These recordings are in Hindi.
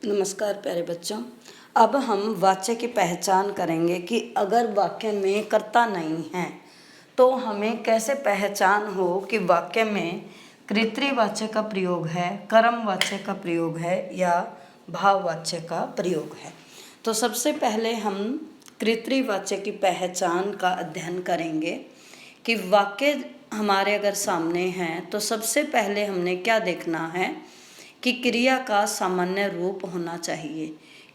नमस्कार प्यारे बच्चों। अब हम वाच्य की पहचान करेंगे कि अगर वाक्य में कर्ता नहीं है तो हमें कैसे पहचान हो कि वाक्य में कर्तृवाच्य का प्रयोग है, कर्मवाच्य का प्रयोग है या भाववाच्य का प्रयोग है। तो सबसे पहले हम कर्तृवाच्य की पहचान का अध्ययन करेंगे कि वाक्य हमारे अगर सामने हैं तो सबसे पहले हमने क्या देखना है कि क्रिया का सामान्य रूप होना चाहिए,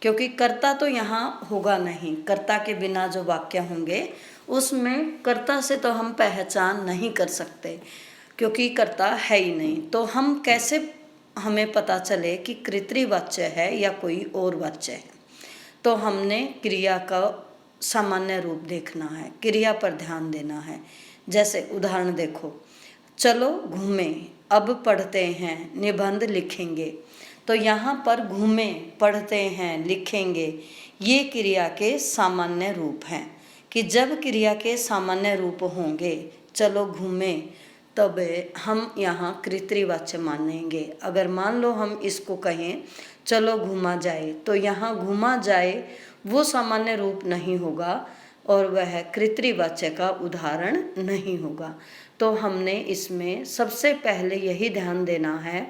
क्योंकि कर्ता तो यहाँ होगा नहीं। कर्ता के बिना जो वाक्य होंगे उसमें कर्ता से तो हम पहचान नहीं कर सकते, क्योंकि कर्ता है ही नहीं। तो हम कैसे हमें पता चले कि कर्तृवाच्य है या कोई और वाच्य है? तो हमने क्रिया का सामान्य रूप देखना है, क्रिया पर ध्यान देना है। जैसे उदाहरण देखो, चलो घूमें, अब पढ़ते हैं, निबंध लिखेंगे। तो यहाँ पर घूमें, पढ़ते हैं, लिखेंगे, ये क्रिया के सामान्य रूप हैं कि जब क्रिया के सामान्य रूप होंगे, चलो घूमें, तब हम यहाँ कर्तृवाच्य मानेंगे। अगर मान लो हम इसको कहें चलो घूमा जाए, तो यहाँ घूमा जाए वो सामान्य रूप नहीं होगा और वह कर्तृवाच्य का उदाहरण नहीं होगा। तो हमने इसमें सबसे पहले यही ध्यान देना है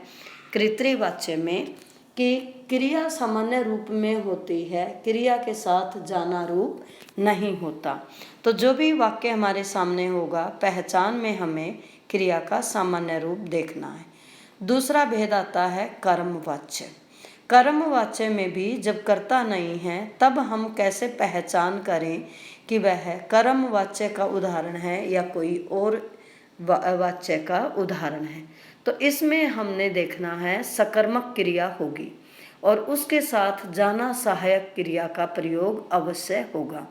कर्तृवाच्य में कि क्रिया सामान्य रूप में होती है, क्रिया के साथ जाना रूप नहीं होता। तो जो भी वाक्य हमारे सामने होगा, पहचान में हमें क्रिया का सामान्य रूप देखना है। दूसरा भेद आता है कर्मवाच्य। कर्मवाच्य में भी जब कर्ता नहीं है तब हम कैसे पहचान करें कि वह कर्मवाच्य का उदाहरण है या कोई और वाच्य का उदाहरण है? तो इसमें हमने देखना है सकर्मक क्रिया होगी और उसके साथ जाना सहायक क्रिया का प्रयोग अवश्य होगा।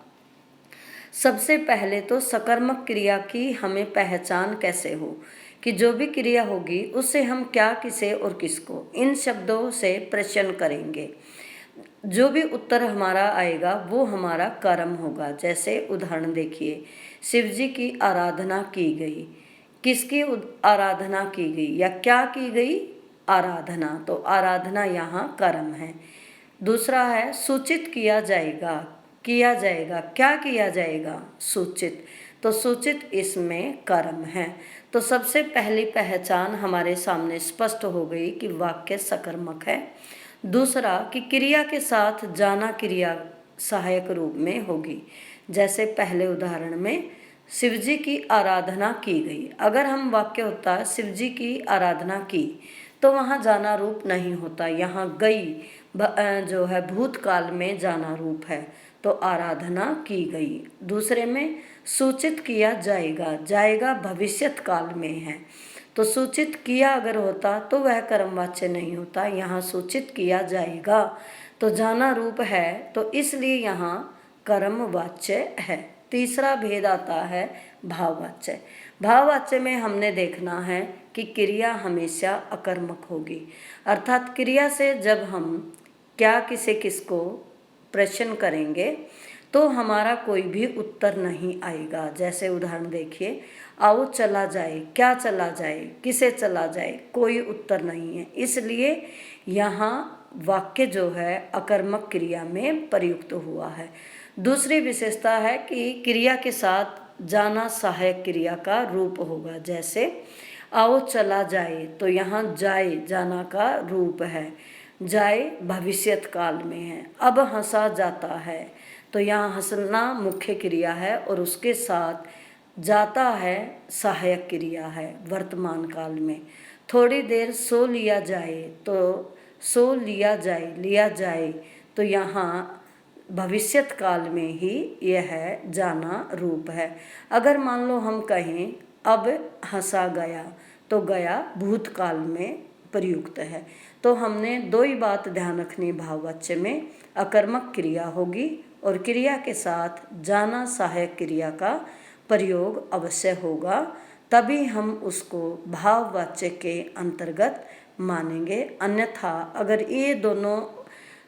सबसे पहले तो सकर्मक क्रिया की हमें पहचान कैसे हो कि जो भी क्रिया होगी उससे हम क्या, किसे और किसको, इन शब्दों से प्रश्न करेंगे। जो भी उत्तर हमारा आएगा वो हमारा कर्म होगा। जैसे उदाहरण देखिए, शिव जी की आराधना की गई, किसकी आराधना की गई या क्या की गई? आराधना। तो आराधना यहाँ कर्म है। दूसरा है सूचित किया जाएगा, किया जाएगा, क्या किया जाएगा? सूचित। तो सूचित इसमें कर्म है। तो सबसे पहली पहचान हमारे सामने स्पष्ट हो गई कि वाक्य सकर्मक है। दूसरा कि क्रिया के साथ जाना क्रिया सहायक रूप में होगी। जैसे पहले उदाहरण में शिवजी की आराधना की गई, अगर हम वाक्य होता शिवजी की आराधना की तो वहाँ जाना रूप नहीं होता, यहाँ गई जो है भूतकाल में जाना रूप है, तो आराधना की गई। दूसरे में सूचित किया जाएगा, जाएगा भविष्यत काल में है, तो सूचित किया अगर होता तो वह कर्मवाच्य नहीं होता, यहाँ सूचित किया जाएगा तो जाना रूप है, तो इसलिए यहाँ कर्मवाच्य है। तीसरा भेद आता है भाववाच्य। भाववाच्य में हमने देखना है कि क्रिया हमेशा अकर्मक होगी, अर्थात क्रिया से जब हम क्या, किसे, किसको प्रश्न करेंगे तो हमारा कोई भी उत्तर नहीं आएगा। जैसे उदाहरण देखिए, आओ चला जाए, क्या चला जाए, किसे चला जाए, कोई उत्तर नहीं है, इसलिए यहाँ वाक्य जो है अकर्मक क्रिया में प्रयुक्त हुआ है। दूसरी विशेषता है कि क्रिया के साथ जाना सहायक क्रिया का रूप होगा। जैसे आओ चला जाए, तो यहाँ जाए जाना का रूप है, जाए भविष्यत काल में है। अब हंसा जाता है, तो यहाँ हंसना मुख्य क्रिया है और उसके साथ जाता है सहायक क्रिया है वर्तमान काल में। थोड़ी देर सो लिया जाए, तो सो लिया जाए, लिया जाए, तो यहाँ भविष्यत काल में ही यह जाना रूप है। अगर मान लो हम कहें अब हंसा गया, तो गया भूतकाल में प्रयुक्त है। तो हमने दो ही बात ध्यान रखनी, भाववाच्य में अकर्मक क्रिया होगी और क्रिया के साथ जाना सहायक क्रिया का प्रयोग अवश्य होगा, तभी हम उसको भाववाच्य के अंतर्गत मानेंगे। अन्यथा अगर ये दोनों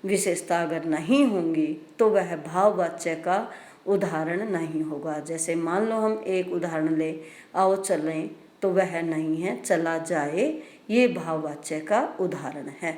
विशेषता अगर नहीं होंगी तो वह भाववाच्य का उदाहरण नहीं होगा। जैसे मान लो हम एक उदाहरण ले, आओ चलें, तो वह नहीं है, चला जाए, ये भाववाच्य का उदाहरण है।